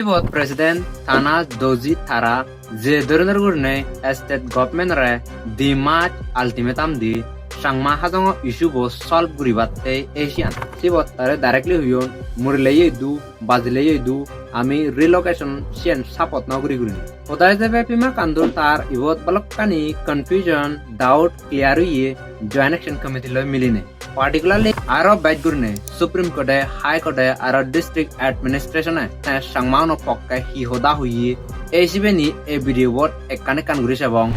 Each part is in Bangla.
President Thana Doji Thara je ধরনের গুরনে স্টেট গভর্নমেন্ট রে দি মার্চ আলটিমেটাম দি সাংমা হাজং ইস্যু বো সলভ গুরিবাতে এশিয়ান সিবত তারে ডাইরেক্টলি হুইন মুরলেই দু বাজলেই দু আমি রিলোকেশন সিয়ান সাপোর্ট না গুরি গুরি ওদাই যাবে পিমা কান্দুর তার ইবত বলকানি কনফিউশন ডাউট ক্লিয়ার হইয়ে জয়েন্ট অ্যাকশন কমিটি লয় মিলিনে particularly aro baitgurne supreme court high court aro district administration sangma no pokka hi hoda hui esibeni e video bot ekane kan guri sebong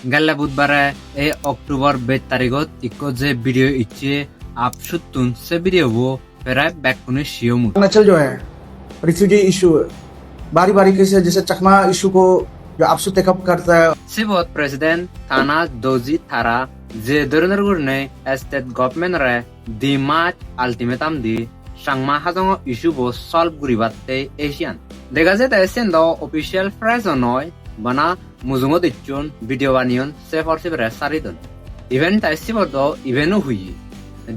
galla budbare e october 20 tarigot ikko je video iche apsutun se video bo pera back kune shiyomu Arunachal जो है रिफ्यूजी इशू बारी बारी से जैसे चकमा इशू को जो आपसे टेकअप करता है সিবত প্রেসিডেন্ট থানা দোজি থারা যে ধরনের গুরনে স্টেট গভর্নমেন্ট রে দি মার্চ আলটিমেটাম দি সাংমা হাজং ইস্যু বো সলভ গুরিবাতে এশিয়ান দেখা যায় তাই সেন্দ অফিসিয়াল ফ্রেজ নয় বানা মুজুঙ্গ দিচ্ছুন ভিডিও বানিয়ন সে ফরসিব রে সারিদন ইভেন্ট তাই সিবত ইভেন্টও হুই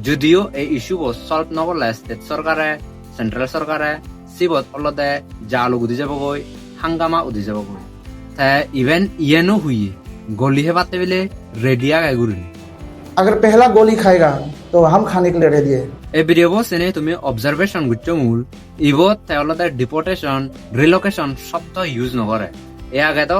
যদিও এই ইস্যু বো সলভ নগরলে স্টেট সরকারে সেন্ট্রাল সরকারে সিবত অলদে জাল উদি যাবগৈ হাঙ্গামা উদি যাবগৈ इवेंट ये नो हुई गोली है बातें बिले रेडिया का गुरु अगर पहला गोली खाएगा तो हम खाने के लिए रेडी है ए वीडियो बो सेने तुम्हें ऑब्जर्वेशन गुच्चो मूल इवो तेवलदा डिपोर्टेशन रिलोकेशन शब्द यूज न करे ए आगे तो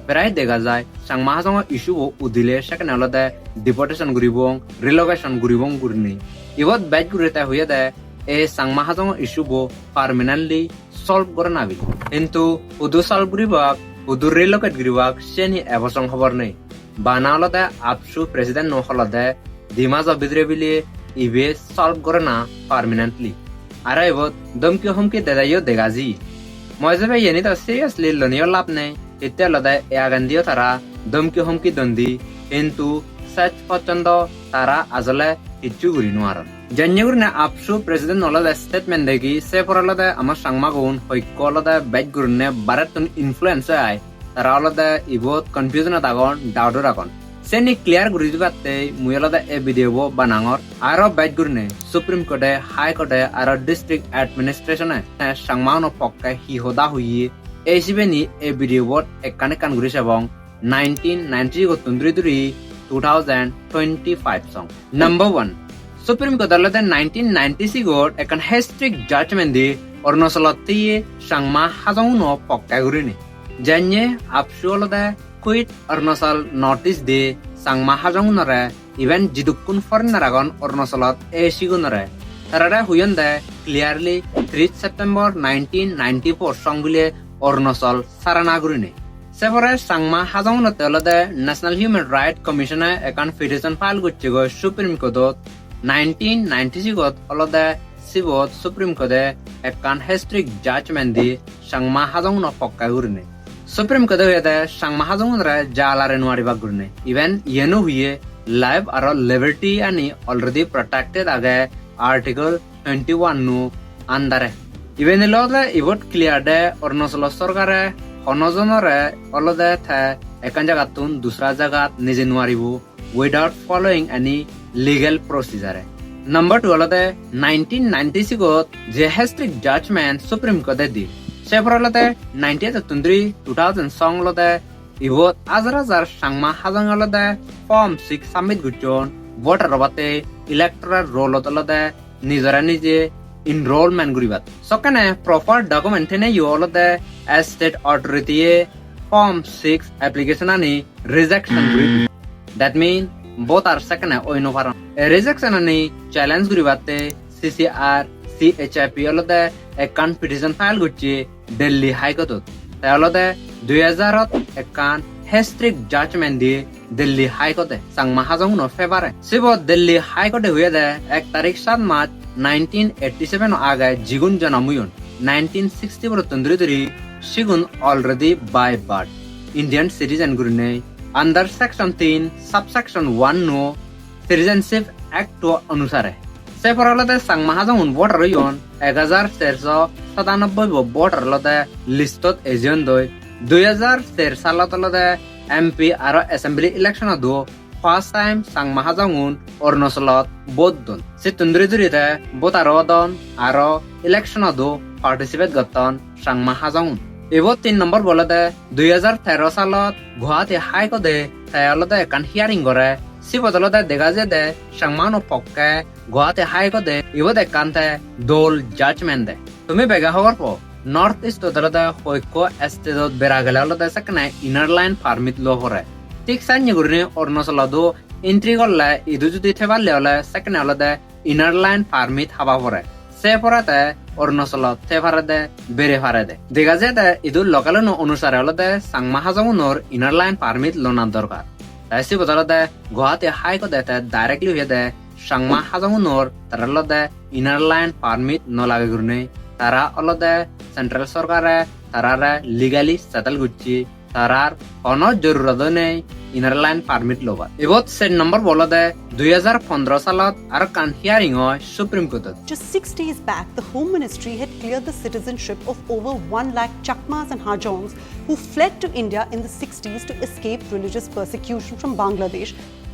प्राय देखा जाए सांगमा हाजंग इशू वो उदिले सेकंड अलदा डिपोर्टेशन गुरिबों रिलोकेशन गुरिबों गुरनी इवो बैच गुरिता हुए दे ए सांगमा हाजंग इशू वो परमानेंटली सॉल्व करना भी किंतु उदु सॉल्व गुरिबाक उदुर रिलोकेट गिरिवाक सेनी एबसं खबर नै बानालदे आपसु प्रेसिडेंट नो हलदे दिमाज बिद्रे बिले इबे सॉल्व करना परमानेंटली आरो एबो दमकी हमकी देदायो देगाजी मयजबे येनी त सिरियसली लनियो लाभ नै इत्ते लदे यागंदियो तारा दमकी हमकी दंदी किंतु सच पचंद तारा आजले इच्छु गुरि नोआर जन्यगुरने आपसु प्रेसिडेंट नलदे स्टेटमेंट देगी से परलदे आमा सांगमागुन हयकलदे बैगुरने बारातुन इन्फ्लुएंस आय तारालदे इबोत कन्फ्यूजन तागन डाउट रागन सेनी क्लियर गुरि दिबाते मुयलदे ए वीडियो बो बानांगर आरो बैगुरने सुप्रीम कोर्ट हाई कोर्ट आरो डिस्ट्रिक्ट एडमिनिस्ट्रेशन सांगमानो पक्का हि होदा हुई एसिबेनी ए वीडियो बोट एककाने कान गुरि सबं 1990 गो तुंद्रिदुरि 2025 song number 1 Supreme Court alode 1996 got ekan historic judgment di Arunachaloti sangma hajong no pokka gurini janye apsu alode quit Arunachal notice de sangma hajong nore even jidukun foreigner agon Arunachalat esigunore tarare huyonde clearly 3 September 1994 songule Arunachal sarana gurini Separate Sangma Hazong no telode National Human Rights Commission ekan petition file guchigo Supreme Court 1996 got alode sibot Supreme Court ekan historic judgment di Sangma Hazong no pokka gurne Supreme Court yede Sangma Hazong re jalare nuari bagurne even yeno huye life aro liberty ani already protected age article 21 nu andare even lode ibot clear de Arunachal sarkare অনজনরে অলদে থে একান জায়গাতুন দুসরা জায়গাত নিজে নোৱাৰিবো উইদাউট ফলোইং এনি লিগেল প্ৰচিজাৰে নাম্বার 2 অলদে 1996 গত যে হিস্ট্রিক জাজমেন্ট সুপ্রিম কোর্টে দি সেপরলতে 2000 সং লদে ইবত আজার Sangma Hajong অলদে form 6 submit গুচন voter বাতে ইলেক্টরাল রোল অলদে নিজরা নিজে enrollment guribat sokane proper document ne yolode as state authority form 6 application ani rejection guri that mean both are second oino paran rejection ani challenge guribate ccr chip yolode ekan petition file guchi delhi high court tayolode 2000 ekan historic judgment di delhi high court sangma hajong no favor sibo delhi high court huye de 1 tarikh 7 march 1987 आगे जिगुन जनामुयन 1960 पर तंद्रिदरी सिगुन already by birth Indian citizen गुरने अंडर सेक्शन 3 सबसेक्शन 1 नो सिटीजनशिप एक्ट तो अनुसार है से परलते सांगमा हाजं वोटर yon 1497 वोटर लते लिस्टत एजेंट दय 2013 सालत लते एमपी आरो असेंबली इलेक्शन दो ফার্স্ট টাইম সাংমা হাজাঙুন অরুণাচলত ভোট দন সে তুন্দ্রি জুড়িতে ভোট আরো দন আরো ইলেকশনতো পার্টিসিপেট গতন সাংমা হাজাঙুন এবার 3 নম্বর বলতে 2013 সালত গুয়াহাটি হাইকোর্টে তাইলতে একান হিয়ারিং করে সি বদলতে দেখা যায় দে সাংমানো পক্ষে গুয়াহাটি হাইকোর্টে এবার একান্তে দোল জাজমেন্ট দে তুমি বেগা হওয়ার পর নর্থ ইস্ট দলতে হইক এস্টেটত বেড়া গেলে হলতে সেখানে ইনার লাইন পারমিট লো করে ঠিক সাইন গুরনি অরুণাচলতো এন্ট্রি করলে ইদু যদি থেবালে হলে সেখানে হলতে ইনার লাইন পারমিট হাবা পরে সে পরাতে অরুণাচলত থেফারে বেড়ে ফারে দে দেখা যায় দে ইদুর লোকাল অনুসারে হলতে সাংমা হাজামুনোর ইনার লাইন পারমিট লোনার দরকার তাই সে বদলতে গুয়াহাটি হাইকোর্টে ডাইরেক্টলি হয়ে দে সাংমা হাজামুনোর তার হলতে ইনার লাইন পারমিট নলাগে গুরনি তারা অলদে সেন্ট্রাল সরকারে তারারে লিগালি সেটেল করছি তারার কোনো জরুরত নেই ইনার লাইন পারমিট লবার এবার সেট নম্বর বলদে 2015 সালত আর কান হিয়ারিং হয় supreme কোর্টত Just 6 days back, the Home Ministry had cleared the citizenship of over 1 lakh Chakmas and Hajongs who fled to India in the 60s to escape religious persecution from Bangladesh.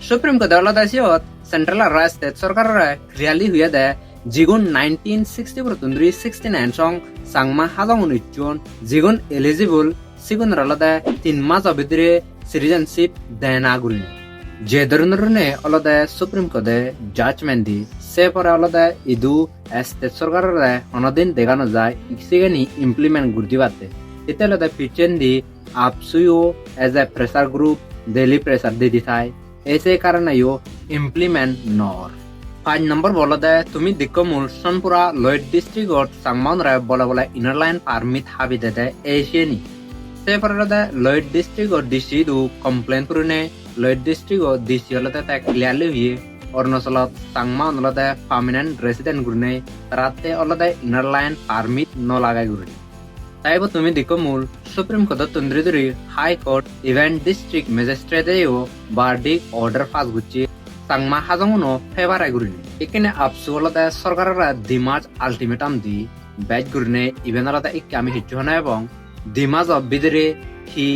Supreme court অলদে সিয়ত সেন্ট্রাল আর স্টেট সরকারে ক্লিয়ারলি হয়ে দে জিগুন 1960 প্রতুন্দ্রি 69 সং সাংমা হাজাঙুন ইচ্ছুন জিগুন এলিজিবল সিগুন অলদে 3 মাস ভিতরে সিটিজেনশিপ দেন আগুলি যে ধরনের অলদে সুপ্রিম কোর্টে জাজমেন্ট দি সে পরে অলদে ইদু স্টেট সরকারের অনদিন দেখানো যায় ইক্সিগানি ইমপ্লিমেন্ট গুরদি বাতে এতে অলদে পিচেন দি আপসুইও as a pressure group daily pressure দি দিথাই এসে কারণে ইও ইমপ্লিমেন্ট নর 5 নম্বর বলদে তুমি দিকমূল সোনপুরা লয়েড ডিস্ট্রিক্টত সাংমাউন রায় বলে ইনার লাইন পারমিট হাবি দে এশিয়ানি সে পরে লয়েড ডিস্ট্রিক্টত ডিসি দু কমপ্লেন পুরনে লয়েড ডিস্ট্রিক্টত ডিসি হলতে তা ক্লিয়ারলি হয়ে অরুণাচলত সাংমাউন হলতে পার্মানেন্ট রেসিডেন্ট গুরনে তারাতে হলতে ইনার লাইন পারমিট নলাগাই গুরনি তাইব তুমি দিকমূল সুপ্রিম কোর্টত তুন্দ্রি ধরি হাই কোর্ট ইভেন্ট ডিস্ট্রিক্ট ম্যাজিস্ট্রেটেও বার্ডিক অর্ডার পাস গুচ্ছি সাংমা হাজাঙুনো ফেভার গুরনি এখানে আপসু হলতে সরকারের 2 মাস আলটিমেটাম দি ব্যাচ গুরনে ইভেন হলতে ইকে আমি হিচ্ছু হনা এবং 2 মাস ভিতরে হি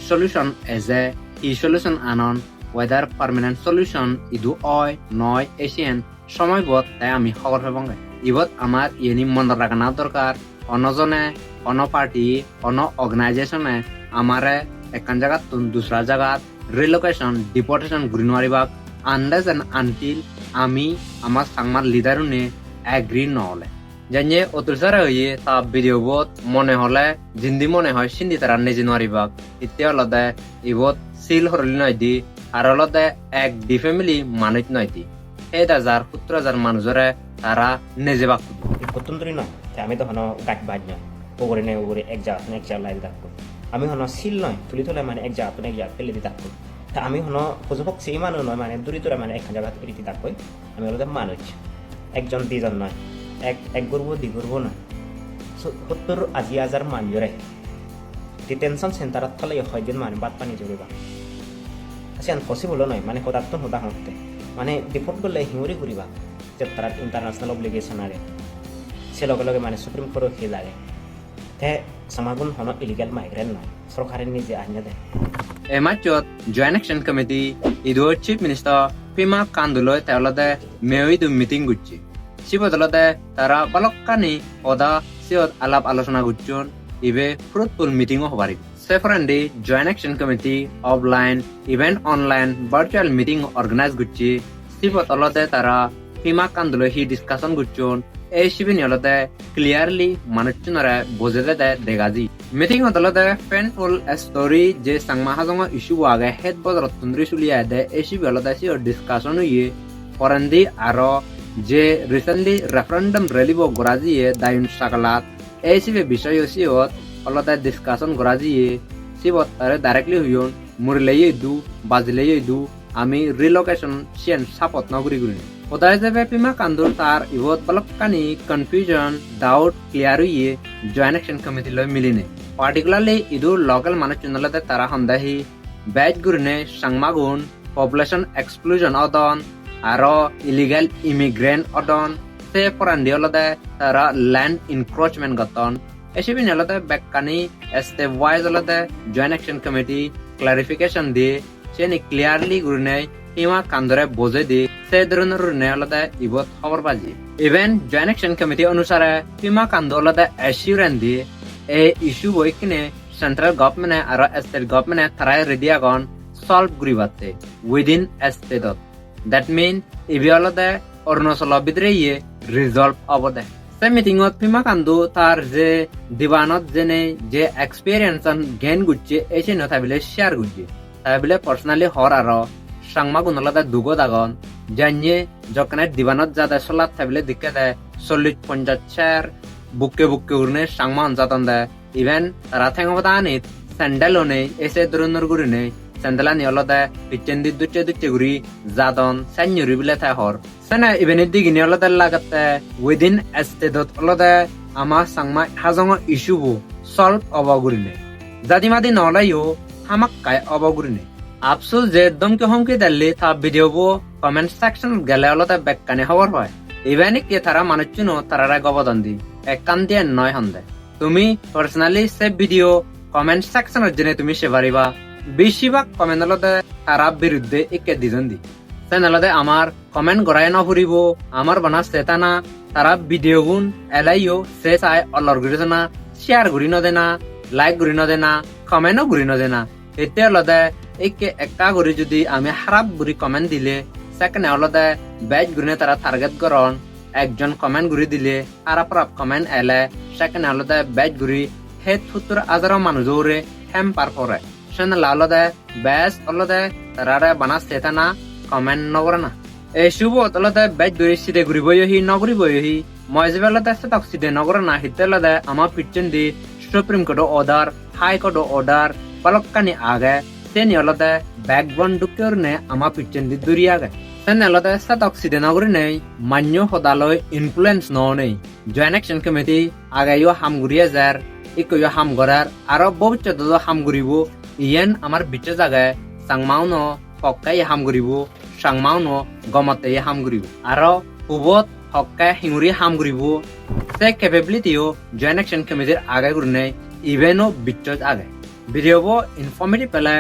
সলিউশন এজে হি সলিউশন আনন ওয়েদার পার্মানেন্ট সলিউশন ইদু অয় নয় এশিয়ান সময় বত তাই আমি খবর হবঙ্গে ইবত আমার ইয়েনি মনে রাখা দরকার অনজনে অন পার্টি অন অর্গানাইজেশনে আমারে একান জায়গাত দুসরা জায়গাত রিলোকেশন ডিপোর্টেশন ঘুরি নোৱাৰিবাক আন্দাজ এন্ড আনটিল আমি আমার সাংমার লিডারুনে এগ্রি নহলে জানিয়ে অতুলসারে হইয়ে তা ভিডিও বোধ মনে হলে জিন্দি মনে হয় সিন্ধি তারা নিজে নোৱাৰিবাক ইতে হলদে ইবত সিল হরলি নয় দি আর হলদে এক ডি ফ্যামিলি মানুষ নয় দি 7,000-17,000 মানুষরে তারা নিজে বাক কতন্ত্রী নয় আমি তো হনো গাছ বাজ নয় ওগরে নেই ওগরে এক জায়গা লাই থাকবো আমি হনো সিল নয় তুলি তুলে মানে এক জায়গা ফেলে দিয়ে থাকবো তা আমি হনো প্রযোজক সেই মানুষ নয় মানে দূরে দূরে মানে এক জায়গা রীতি থাকবো আমি হলো মানুষ একজন 2জন নয় এক গর্ব 2 গর্ব নয় 70,000 মানুষরে ডিটেনশন সেন্টারত ফলে 6জন মানে বাদ পানি জড়িবা আছে পসিবল নয় মানে কদার্থ হতা হতে মানে ডিপোর্ট করলে হিঙুরি ঘুরিবা যে তারা ইন্টারন্যাশনাল অব্লিগেশন আরে সে লগে লগে মানে সুপ্রিম কোর্টও খেয়ে লাগে তে সমাগুন হন ইলিগাল মাইগ্রেন্ট নয় সরকারের নিজে আইনে দেয় এমাচত জয়েন্ট অ্যাকশন কমিটি ইদুর চিফ মিনিস্টার পিমা কান্দুলয় তেওলতে মেয়িদু মিটিং গুচ্ছি সিবদলতে তারা বালকানি ওদা সিয়ত আলাপ আলোচনা গুচ্ছন ইবে ফ্রুটফুল মিটিংও হবারি সেফারেন্ডি joint action committee offline event online virtual meeting organise গুচ্ছি সিবদলতে তারা পিমা কান্দুলয় হি ডিসকাশন গুচ্ছন এই শিবিনী হলতে ক্লিয়ারলি মানুষজনরে বুঝে দেয় দেগাজি মিটিং হলতে পেনফুল স্টোরি যে সাংমা হাজং ইস্যু আগে হেড বজারত তুন্দ্রি চুলিয়া দে এই শিবি হলতে সিও ডিসকাশন হইয়ে ফরেন্দি আরো যে রিসেন্টলি রেফারেন্ডাম রেলিব গরাজিয়ে দায়ুন সাকালাত এই শিবে বিষয় সিওত হলতে ডিসকাশন গরাজিয়ে সিবত তারে ডাইরেক্টলি হইয়ন মুরিলেই দু বাজিলেই দু আমি রিলোকেশন সিয়েন সাপত নগরি গুলি ওদায় যাবে পিমা কান্দুর তার ইবত বালকানি কনফিউজন ডাউট ক্লিয়ার হইয়ে জয়েন্ট অ্যাকশন কমিটি লয় মিলিনে পার্টিকুলারলি ইদুর লোকাল মানুষ চুনলতে তারা সন্দেহী ব্যাচ গুরনে সাংমাগুন পপুলেশন এক্সক্লুজন অদন আরো ইলিগাল ইমিগ্রেন্ট অদন সে ফরান্ডি হলতে তারা ল্যান্ড ইনক্রোচমেন্ট গতন এসবই হলতে বেকানি স্টেপ ওয়াইজ হলতে জয়েন্ট অ্যাকশন কমিটি ক্লারিফিকেশন দিয়ে সেনি ক্লিয়ারলি গুরনে হিমা কান্দরে বোঝে দি সে ধরনের নে আলাদা ইবত খবর বাজি ইভেন জয়েন্ট অ্যাকশন কমিটি অনুসারে হিমা কান্দ আলাদা অ্যাসিউরেন্স দি এই ইস্যু বই কিনে সেন্ট্রাল গভর্নমেন্ট আর স্টেট গভর্নমেন্ট তারাই রেডি আগন সলভ করিবাতে উইদিন স্টেটত দ্যাট মিন ইবি আলাদা অরুণাচল ভিতরে ইয়ে রিজলভ অবদে সে মিটিংত হিমা কান্দু তার যে দিবানত জেনে যে এক্সপিরিয়েন্স গেন গুচ্ছে এসে নথাবিলে শেয়ার গুচ্ছে তাবিলে পার্সোনালি হর আর সাংমা গুণলাদা দুগো দাগন জানিয়ে যখনের দিবানত যাদা সলাদ থাকলে দিকে দেয় 40-50 শেয়ার বুকে উড়নে সাংমা অঞ্জাতন দেয় ইভেন তারা ঠেঙ্গা আনিত স্যান্ডেলও নেই এসে ধরনের গুড়ি নেই স্যান্ডেলা নিয়লদে পিচেন দি দুটে গুড়ি জাদন সাইনুরি বিলে থাই হর সেনা ইভেনের দিকে নিয়লদে লাগাতে উইদিন স্টেটত অলদে আমার সাংমা হাজং ইস্যুবো সলভ অবগুড়ি নেই জাদিমাদি নলাইও হামাক কায় অবগুড়ি নেই আফসোস যে দমকে হমকে দিল্লি তা ভিডিও বো কমেন্ট সেকশন গেলে অলতে বেকানে খবর হয় ইভেন কে তারা মানুষজনও তারারা গবদান দি এক কান দিয়ে নয় হন্দে তুমি পার্সোনালি সে ভিডিও কমেন্ট সেকশনের জন্য তুমি সে পারিবা বেশিরভাগ কমেন্ট অলতে তারা বিরুদ্ধে একে দিজন দি সেন অলতে আমার কমেন্ট গড়াই ন ফুরিব আমার বানা সেতানা তারা ভিডিও গুণ এলাইও সে চাই অলর গুড়ি না শেয়ার গুড়ি নদেনা লাইক গুড়ি নদেনা কমেন্টও গুড়ি নদেনা এতে অলতে একে একা করে যদি আমি খারাপ বুড়ি কমেন্ট দিলে সেখানে আলাদা ব্যাচ গুনে তারা টার্গেট করন একজন কমেন্ট গুড়ি দিলে খারাপ কমেন্ট এলে সেখানে আলাদা ব্যাচ গুড়ি হে 70,000 মানুষ দৌড়ে হ্যাম্পার পরে সেখানে আলাদা ব্যাচ আলাদা তারা বানা সেতানা কমেন্ট নগরে না এই শুভ আলাদা ব্যাচ গুড়ি সিধে ঘুরি বইহি নগরি বইহি মই যে আলাদা সে তক সিধে নগরে না হিতে আলাদা আমার পিছন দি supreme court order high court order পলকানি আগে তেনি অলতে ব্যাকবোন ডুক্টর নে আমা পিচেন দি দুরিয়া গে তেন অলতে সাত অক্সিডেন আগরি নেই মান্য হদালয় ইনফ্লুয়েন্স ন নেই জয়েন্ট অ্যাকশন কমিটি আগাইও হামগুরিয়া যার ইকইও হাম গরার আরো ভবিষ্যৎ হাম গুরিব ইয়েন আমার বিচে জায়গায় সাংমাও ন পক্কাই হাম গুরিব সাংমাও ন গমতে হাম গুরিব আরো পুবত হক্কায় হিঙুরি হাম গুরিব সে ক্যাপাবিলিটিও জয়েন্ট অ্যাকশন কমিটির আগে গুরি নেই ইভেনও বিচত আগে ভিডিও ইনফর্মেটিভ পেলে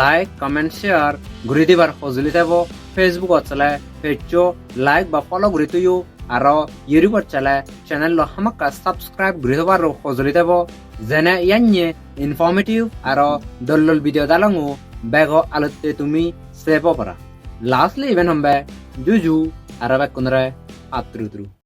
লাইক কমেন্ট শেয়ার ঘুরি দিবার সজুলি যাব ফেসবুকত চালে পেজও লাইক বা ফলো ঘুরি তুইও আর ইউটিউবত চালে চ্যানেল হামাকা সাবস্ক্রাইব ঘুরি দেবার সজুলি যাব যেনে ইয়ান্যে ইনফর্মেটিভ আর দল ভিডিও দালাঙো বেগ আলোতে তুমি সেভ পারা লাস্টলি ইভেন হম্বে জুজু আর বেক কোনরে আত্রুদ্রু